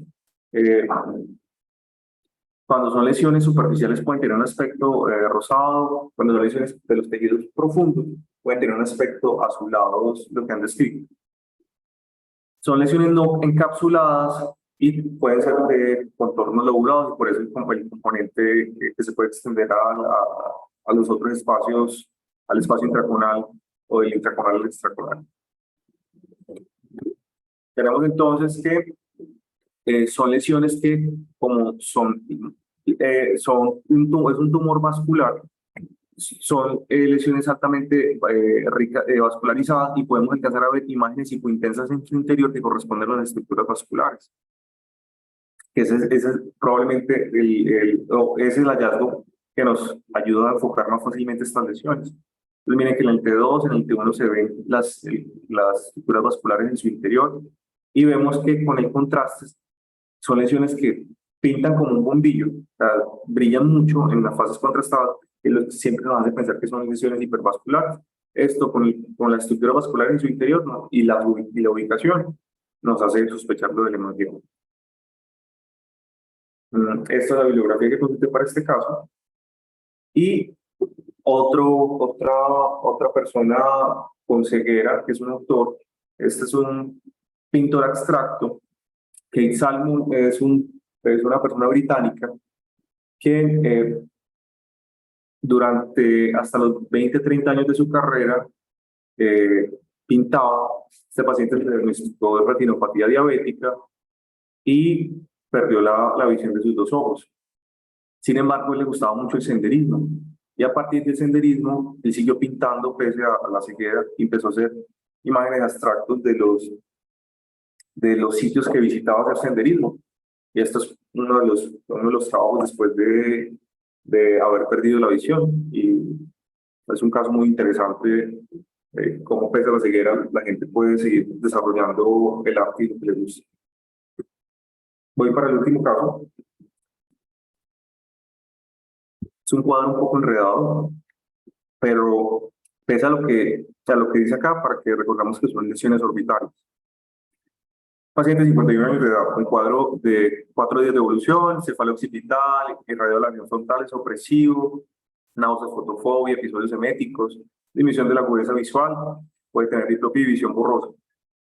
Cuando son lesiones superficiales pueden tener un aspecto rosado, cuando son lesiones de los tejidos profundos pueden tener un aspecto azulado, lo que han descrito. Son lesiones no encapsuladas y pueden ser de contornos lobulados y por eso el componente que se puede extender a los otros espacios, al espacio intraconal o del intraconal al extraconal. Tenemos entonces que son lesiones que, como es un tumor vascular, son lesiones altamente vascularizadas y podemos alcanzar a ver imágenes hipointensas en su interior que corresponden a las estructuras vasculares. Ese es probablemente ese es el hallazgo que nos ayuda a enfocar más fácilmente estas lesiones. Entonces miren que en el T2, en el T1 se ven las estructuras vasculares en su interior y vemos que con el contraste son lesiones que pintan como un bombillo, o sea, brillan mucho en las fases contrastadas y siempre nos hace pensar que son lesiones hipervasculares. Esto con la estructura vascular en su interior, ¿no? y la ubicación nos hace sospechar lo del hemangioma. Esta es la bibliografía que consulté para este caso. Y otra persona con ceguera, que es un autor, este es un pintor abstracto. Keith Salmon es una persona británica que durante hasta los 20-30 años de su carrera pintaba. Este paciente se diagnosticó de retinopatía diabética y perdió la visión de sus 2 ojos. Sin embargo, le gustaba mucho el senderismo y a partir del senderismo él siguió pintando pese a la ceguera y empezó a hacer imágenes abstractos de los sitios que visitaba hacer senderismo. Y esto es uno de los trabajos después de haber perdido la visión. Y es un caso muy interesante cómo pese a la ceguera la gente puede seguir desarrollando el arte y lo que le gusta. Voy para el último caso. Es un cuadro un poco enredado, pero pese a lo que dice acá, para que recordamos que son lesiones orbitales. Paciente de 51 años de edad, un cuadro de 4 días de evolución, cefalea occipital, irradiado de la región frontal es opresivo, náuseas, fotofobia, episodios eméticos, disminución de la agudeza visual, puede tener diplopia y visión borrosa.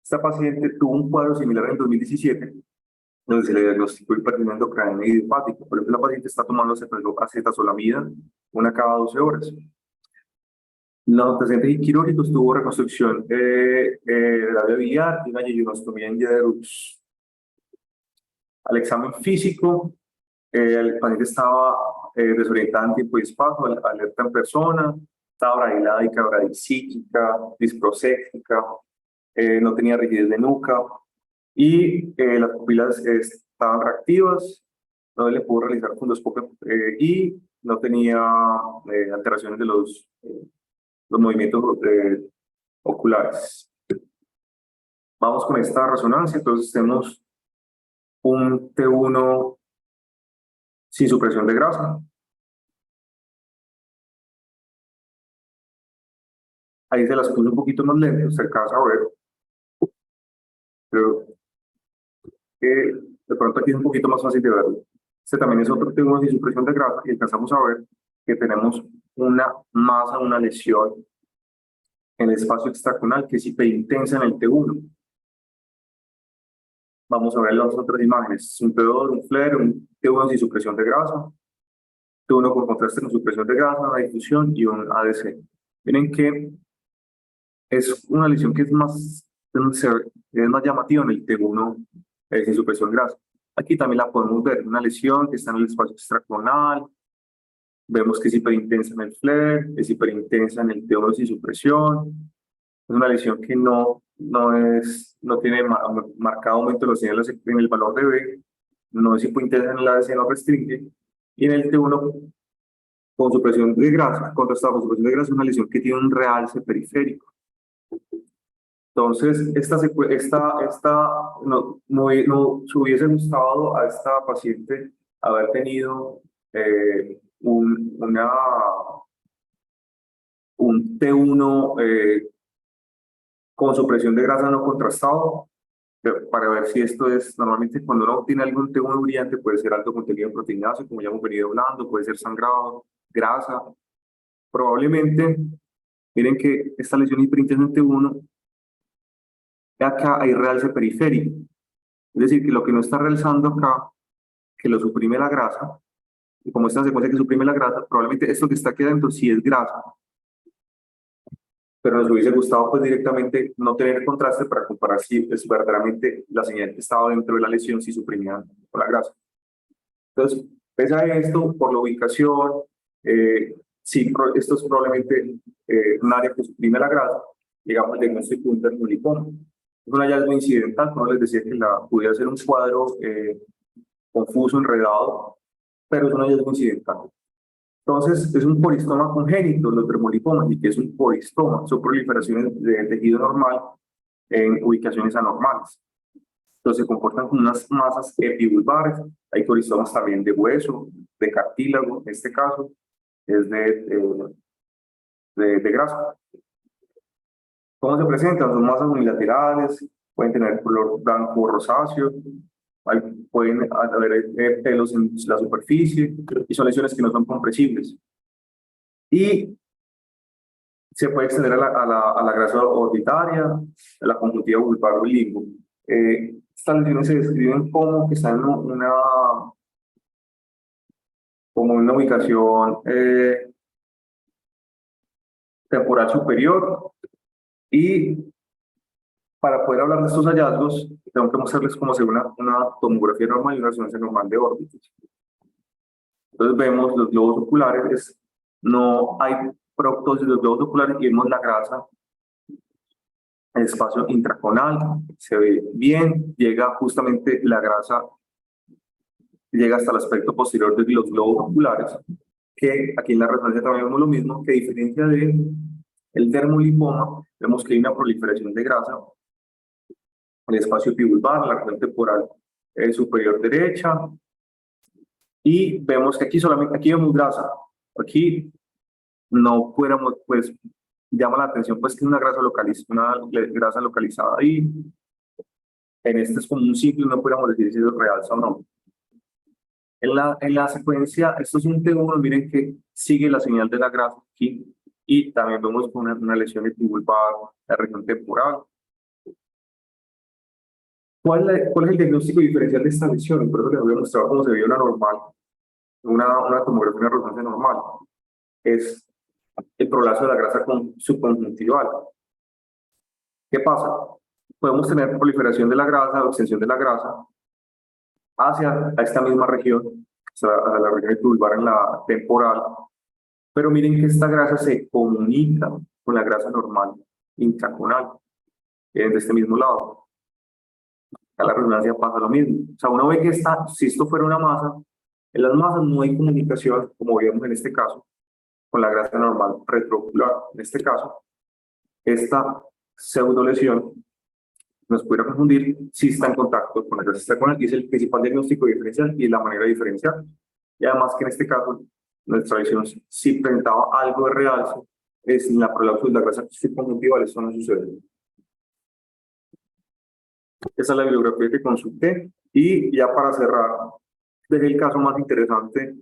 Esta paciente tuvo un cuadro similar en el 2017, donde se le diagnosticó hipertensión endocrinal idiopática. Por ejemplo, la paciente está tomando acetazolamida una cada 12 horas. Los pacientes quirúrgicos tuvo reconstrucción de la vía biliar y una yeyonostomía en Yederux. Al examen físico, el paciente estaba desorientado en tiempo y espacio, alerta en persona, estaba bradiládica, bradisíquica, disproséptica, no tenía rigidez de nuca y las pupilas estaban reactivas, no le pudo realizar fundoscopio y no tenía alteraciones de los movimientos oculares. Vamos con esta resonancia, entonces tenemos un T1 sin supresión de grasa. Ahí se las puse un poquito más lento, se alcanza a ver. Pero de pronto aquí es un poquito más fácil de verlo. Este también es otro T1 sin supresión de grasa y alcanzamos a ver que tenemos una masa, una lesión en el espacio extraconal que es hiperintensa en el T1. Vamos a ver las otras imágenes. Un T2, un flare, un T1 sin supresión de grasa, T1 con contraste con supresión de grasa, una difusión y un ADC. Miren que es una lesión que es más llamativa en el T1 sin supresión de grasa. Aquí también la podemos ver, una lesión que está en el espacio extraconal. Vemos que es hiperintensa en el flare, es hiperintensa en el T1 sin supresión. Es una lesión que no tiene marcado aumento de los señales en el valor de B, no es hiperintensa en el ADC, no restringe. Y en el T1 con supresión de grasa, contrastado con supresión de grasa, es una lesión que tiene un realce periférico. Entonces, no se hubiese gustado a esta paciente haber tenido un T1 con supresión de grasa no contrastado, para ver si esto es, normalmente cuando uno tiene algún T1 brillante puede ser alto contenido en proteináceo, como ya hemos venido hablando, puede ser sangrado, grasa. Probablemente, miren que esta lesión hiperintensa en T1, acá hay realce periférico, es decir, que lo que no está realzando acá, que lo suprime la grasa, y como esta secuencia que suprime la grasa, probablemente esto que está aquí adentro sí es grasa, pero nos hubiese gustado pues directamente no tener contraste para comparar si pues, verdaderamente la señal que estaba dentro de la lesión si suprimía con la grasa. Entonces, pese a esto, por la ubicación, sí, esto es probablemente un área que suprime la grasa, llegamos al diagnóstico de un dermolipoma. Es un hallazgo incidental, como les decía que pudiera ser un cuadro confuso, enredado, pero es un hallazgo incidental. Entonces, es un poristoma congénito, los dermolipomas, y que es un poristoma, son proliferaciones de tejido normal en ubicaciones anormales. Entonces, se comportan como unas masas epivulvares, hay poristomas también de hueso, de cartílago, en este caso, es de grasa. ¿Cómo se presentan? Son masas unilaterales, pueden tener color blanco o rosáceo, pueden haber pelos en la superficie y son lesiones que no son compresibles. Y se puede extender a la grasa orbitaria, a la conjuntiva vulvar o el limbo. Estas lesiones se describen como que están en una ubicación temporal superior. Y para poder hablar de estos hallazgos, tengo que mostrarles cómo se ve una tomografía normal y una resonancia normal de órbitas. Entonces vemos los globos oculares, no hay proptosis de los globos oculares y vemos la grasa, el espacio intraconal, se ve bien, llega justamente la grasa, llega hasta el aspecto posterior de los globos oculares, que aquí en la resonancia también vemos lo mismo, que a diferencia del dermolipoma, vemos que hay una proliferación de grasa en el espacio epivulvar, la región temporal superior derecha, y vemos que aquí vemos grasa, aquí no fuéramos, pues, llama la atención, pues, que es una grasa localizada ahí, en este es como un ciclo, no podríamos decir si es realza o no. En la secuencia, esto es un T1, miren que sigue la señal de la grasa aquí, y también vemos una lesión epivulvar, la región temporal. ¿Cuál es el diagnóstico diferencial de esta lesión? Por eso les voy a mostrar cómo se ve una normal, una tomografía, una resonancia normal. Es el prolazo de la grasa subconjuntival. ¿Qué pasa? Podemos tener proliferación de la grasa o extensión de la grasa hacia esta misma región, a la región epivulvar en la temporal, pero miren que esta grasa se comunica con la grasa normal intraconal. de este mismo lado. A la resonancia pasa lo mismo. O sea, uno ve que si esto fuera una masa, en las masas no hay comunicación, como vemos en este caso, con la grasa normal retroocular. En este caso, esta pseudolesión nos pudiera confundir si está en contacto con la grasa extracorneal, y es el principal diagnóstico diferencial y la manera de diferenciar. Y además que en este caso, nuestra visión si presentaba algo de realce, es en la prolapsus de la grasa subconjuntival, esto no sucede. Esa es la bibliografía que consulté, y ya para cerrar, dejé el caso más interesante,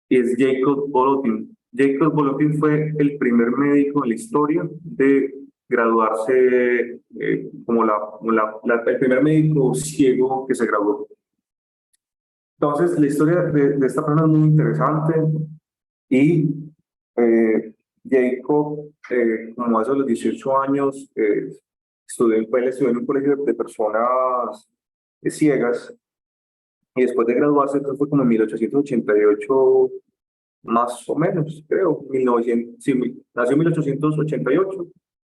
es Jacob Bolotin. Jacob Bolotin fue el primer médico en la historia de graduarse como el primer médico ciego que se graduó. Entonces, la historia de esta persona es muy interesante, y Jacob, como hace los 18 años, estudió en un colegio de personas ciegas, y después de graduarse, esto fue como en 1888, más o menos, creo, 1900, sí, nació en 1888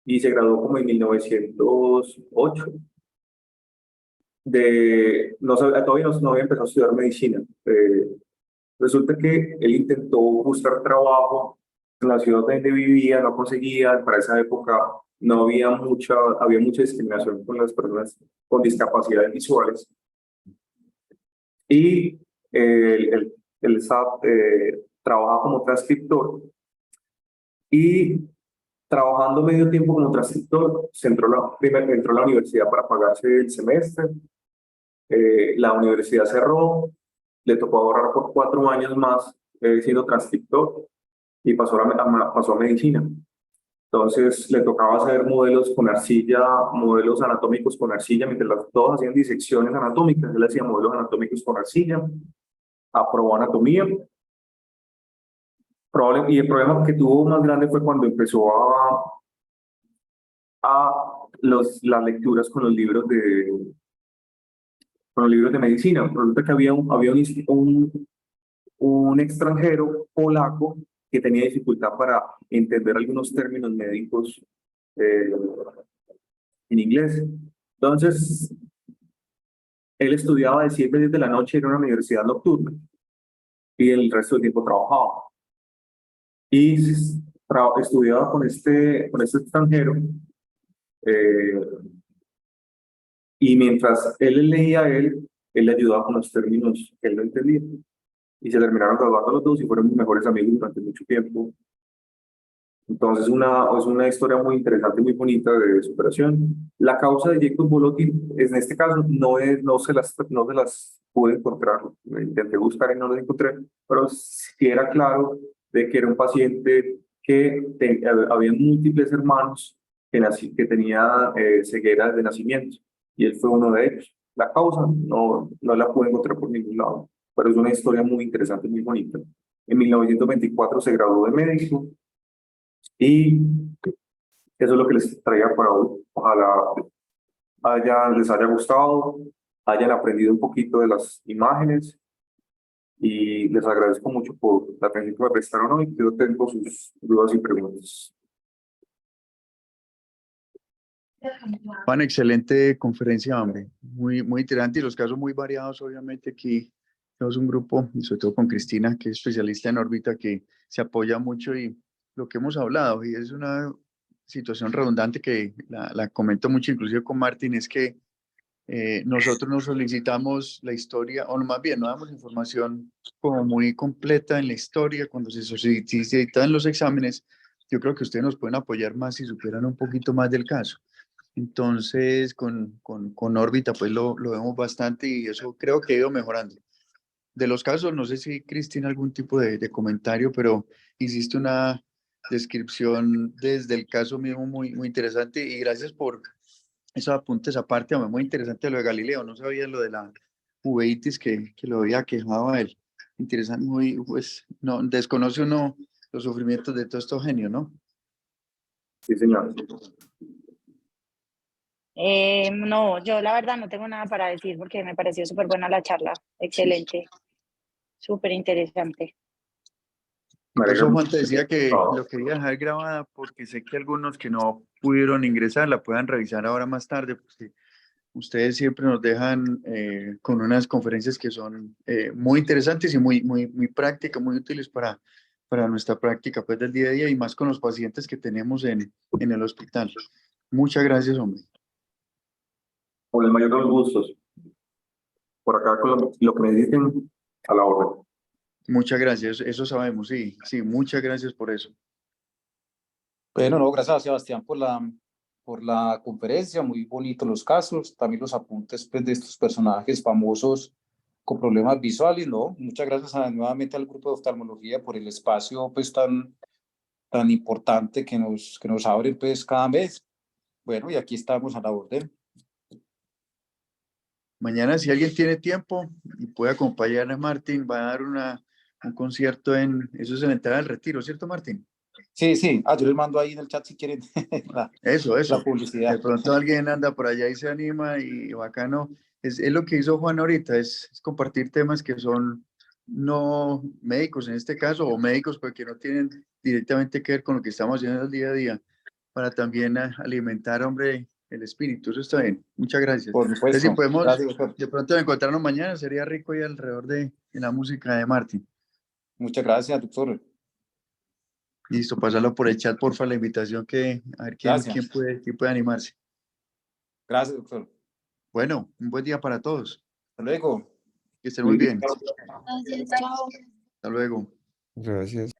y se graduó como en 1908. Todavía no había empezado a estudiar medicina. Resulta que él intentó buscar trabajo en la ciudad donde vivía, no conseguía. Para esa época no había había mucha discriminación con las personas con discapacidades visuales. Y él trabajaba como transcriptor, y trabajando medio tiempo como transcriptor, entró a la universidad para pagarse el semestre. La universidad cerró, le tocó ahorrar por 4 años más siendo transcriptor, y pasó a medicina. Entonces le tocaba hacer modelos con arcilla, modelos anatómicos con arcilla, mientras todos hacían disecciones anatómicas, él hacía modelos anatómicos con arcilla, aprobó anatomía. Y el problema que tuvo más grande fue cuando empezó las lecturas con los libros de medicina. Resulta que había un extranjero polaco que tenía dificultad para entender algunos términos médicos en inglés. Entonces, él estudiaba de 7 a 10 de la noche en una universidad nocturna, y el resto del tiempo trabajaba. Y estudiaba con este extranjero, y mientras él leía él le ayudaba con los términos que él no entendía. Y se terminaron graduando los dos y fueron mejores amigos durante mucho tiempo. Entonces, es una historia muy interesante, muy bonita de superación. La causa de Jacob Bolotin, en este caso, no se las pude encontrar. Intenté buscar y no las encontré, pero sí era claro de que era un paciente que había múltiples hermanos que tenía ceguera de nacimiento, y él fue uno de ellos. La causa no la pude encontrar por ningún lado, pero es una historia muy interesante, muy bonita. En 1924 se graduó de médico, y eso es lo que les traía para hoy. Ojalá les haya gustado, hayan aprendido un poquito de las imágenes, y les agradezco mucho por la atención que me prestaron hoy. Yo tengo sus dudas y preguntas. Juan, excelente conferencia, hombre. Muy, muy interesante, y los casos muy variados. Obviamente aquí tenemos un grupo, y sobre todo con Cristina, que es especialista en órbita, que se apoya mucho, y lo que hemos hablado, y es una situación redundante que la comento mucho, inclusive con Martín, es que nosotros nos solicitamos la historia, o más bien no damos información como muy completa en la historia cuando se solicitan los exámenes. Yo creo que ustedes nos pueden apoyar más si supieran un poquito más del caso. Entonces, con órbita, pues lo vemos bastante, y eso creo que ha ido mejorando. De los casos, no sé si Cristina algún tipo de comentario, pero hiciste una descripción desde el caso mismo muy, muy interesante, y gracias por esos apuntes aparte. Hombre, muy interesante lo de Galileo, no sabía lo de la uveitis que lo había quejado a él. Interesante, muy, pues, no, desconoce uno los sufrimientos de todos estos genios, ¿no? Sí, señor. No, yo la verdad no tengo nada para decir porque me pareció súper buena la charla. Excelente, súper interesante. Me Por alegra eso Juan mucho. te decía que lo quería dejar grabada, porque sé que algunos que no pudieron ingresar, la puedan revisar ahora más tarde, porque ustedes siempre nos dejan con unas conferencias que son muy interesantes y muy prácticas, muy útiles para nuestra práctica pues, del día a día y más con los pacientes que tenemos en el hospital. Muchas gracias, hombre. Con el mayor de los gustos. Por acá con lo que me dicen, a la orden. Muchas gracias, eso sabemos, sí, sí, muchas gracias por eso. Bueno, no, gracias a Sebastián por la conferencia, muy bonitos los casos, también los apuntes pues, de estos personajes famosos con problemas visuales, ¿no? Muchas gracias nuevamente al grupo de oftalmología por el espacio pues tan importante que nos abren pues cada mes. Bueno, y aquí estamos a la orden. Mañana, si alguien tiene tiempo y puede acompañar a Martín, va a dar un concierto eso es en la entrada del Retiro, ¿cierto, Martín? Sí, sí, yo les mando ahí en el chat si quieren Eso. la publicidad. De pronto alguien anda por allá y se anima y bacano. Es lo que hizo Juan ahorita, es compartir temas que son no médicos en este caso, o médicos pero que no tienen directamente que ver con lo que estamos haciendo el día a día, para también alimentar, hombre, el espíritu. Eso está bien. Muchas gracias. Por Entonces, si supuesto. podemos Gracias, doctor. de pronto encontrarnos mañana, sería rico y alrededor de la música de Martín. Muchas gracias, doctor. Listo, pasarlo por el chat, porfa, la invitación a ver quién Gracias. quién puede animarse. Gracias, doctor. Bueno, un buen día para todos. Hasta luego. Que estén muy bien. Gracias, chao. Hasta luego. Gracias.